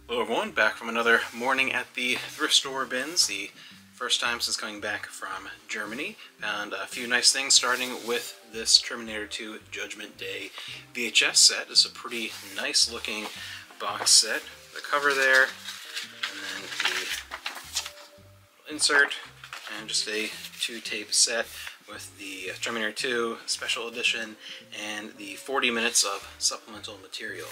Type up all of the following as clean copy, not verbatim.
Hello everyone, back from another morning at the thrift store bins, the first time since coming back from Germany. Found a few nice things, starting with this Terminator 2 Judgment Day VHS set. It's a pretty nice looking box set. The cover there, and then the insert, and just a 2-tape set with the Terminator 2 Special Edition and the 40 minutes of supplemental material.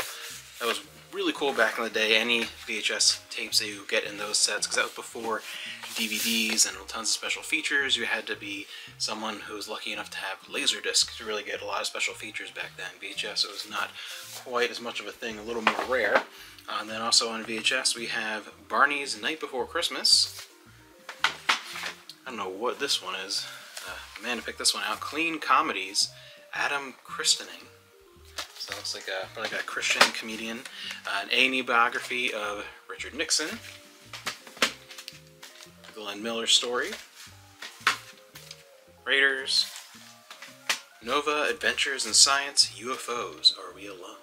That was really cool back in the day, any VHS tapes that you get in those sets, because that was before DVDs and tons of special features. You had to be someone who was lucky enough to have Laserdisc to really get a lot of special features back then. VHS, it was not quite as much of a thing, a little more rare. And then also on VHS we have Barney's Night Before Christmas. I don't know what this one is. Man, to pick this one out. Clean Comedies, Adam Christening. So it looks like probably like a Christian comedian. An A&E biography of Richard Nixon. Glenn Miller's story. Raiders. Nova, Adventures in Science, UFOs, Are We Alone?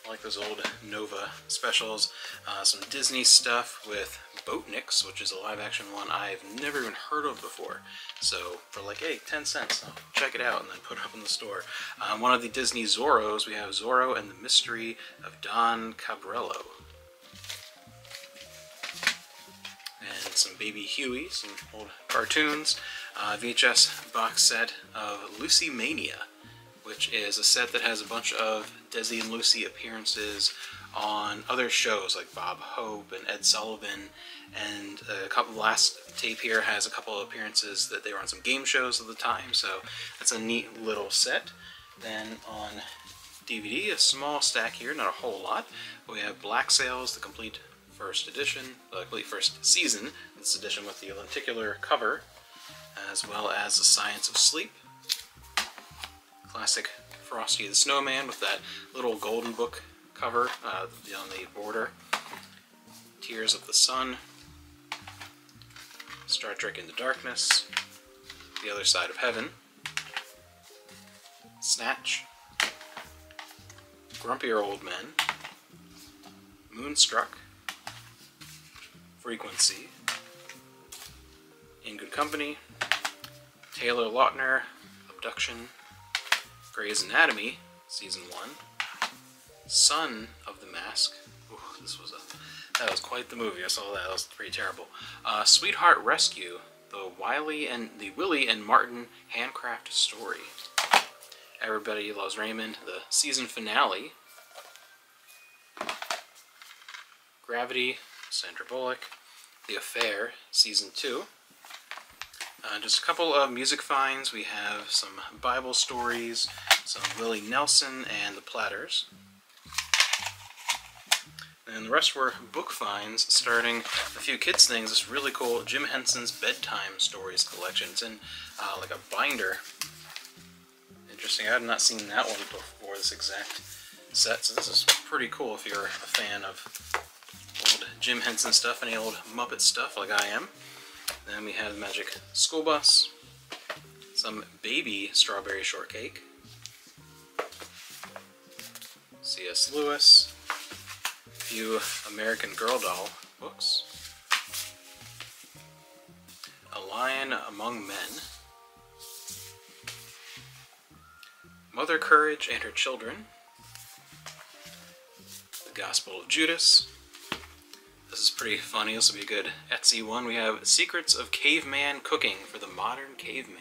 I like those old Nova specials. Some Disney stuff with Boatniks, which is a live-action one I've never even heard of before. So for like, hey, 10 cents, I'll check it out and then put it up in the store. One of the Disney Zorros, we have Zorro and the Mystery of Don Cabrello. And some Baby Huey, some old cartoons. VHS box set of Lucy Mania, which is a set that has a bunch of Desi and Lucy appearances on other shows like Bob Hope and Ed Sullivan, and last tape here has a couple of appearances that they were on some game shows at the time, so that's a neat little set. Then on DVD, a small stack here, not a whole lot. We have Black Sails, the complete first edition, the complete first season, this edition with the lenticular cover, as well as The Science of Sleep. Classic Frosty the Snowman with that little golden book cover on the border. Tears of the Sun. Star Trek Into Darkness. The Other Side of Heaven. Snatch. Grumpier Old Men. Moonstruck. Frequency. In Good Company. Taylor Lautner. Abduction. Grey's Anatomy, Season 1. Son of the Mask. Ooh, that was quite the movie. I saw that. That was pretty terrible. Sweetheart Rescue, the Willie and Martin handcraft story. Everybody Loves Raymond, the season finale. Gravity, Sandra Bullock. The Affair, Season 2. Just a couple of music finds. We have some Bible stories, some Willie Nelson and the Platters. And the rest were book finds, starting a few kids things. This really cool Jim Henson's Bedtime Stories collection. It's in like a binder. Interesting, I have not seen that one before, this exact set, so this is pretty cool if you're a fan of old Jim Henson stuff, any old Muppet stuff like I am. Then we have the Magic School Bus, some Baby Strawberry Shortcake, C.S. Lewis, a few American Girl doll books, A Lion Among Men, Mother Courage and Her Children, The Gospel of Judas. This is pretty funny. This will be a good Etsy one. We have Secrets of Caveman Cooking for the Modern Caveman.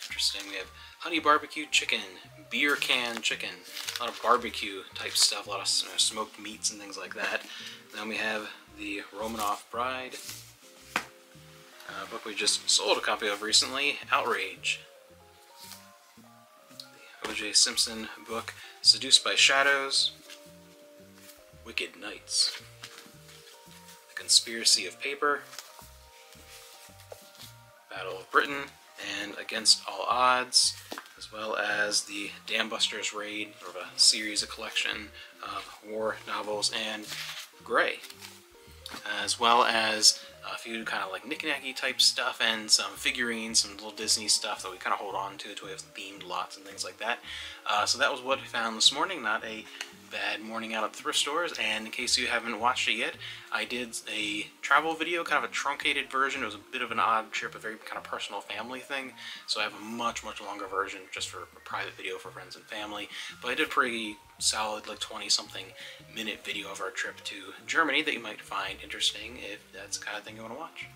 Interesting. We have Honey Barbecue Chicken, Beer Can Chicken, a lot of barbecue type stuff, a lot of smoked meats and things like that. Then we have the Romanoff Bride, a book we just sold a copy of recently, Outrage. The O.J. Simpson book, Seduced by Shadows, Wicked Knights. Conspiracy of Paper, Battle of Britain, and Against All Odds, as well as the Dam Busters Raid, sort of a series, a collection of war novels, and Grey, as well as a few kind of like knick-knacky type stuff and some figurines, some little Disney stuff that we kind of hold on to we have themed lots and things like that. So that was what we found this morning. Not a bad morning out at thrift stores, and in case you haven't watched it yet, I did a travel video, kind of a truncated version. It was a bit of an odd trip, a very kind of personal family thing, so I have a much longer version just for a private video for friends and family. But I did a pretty solid, like 20-something minute video of our trip to Germany that you might find interesting if that's the kind of thing you want to watch.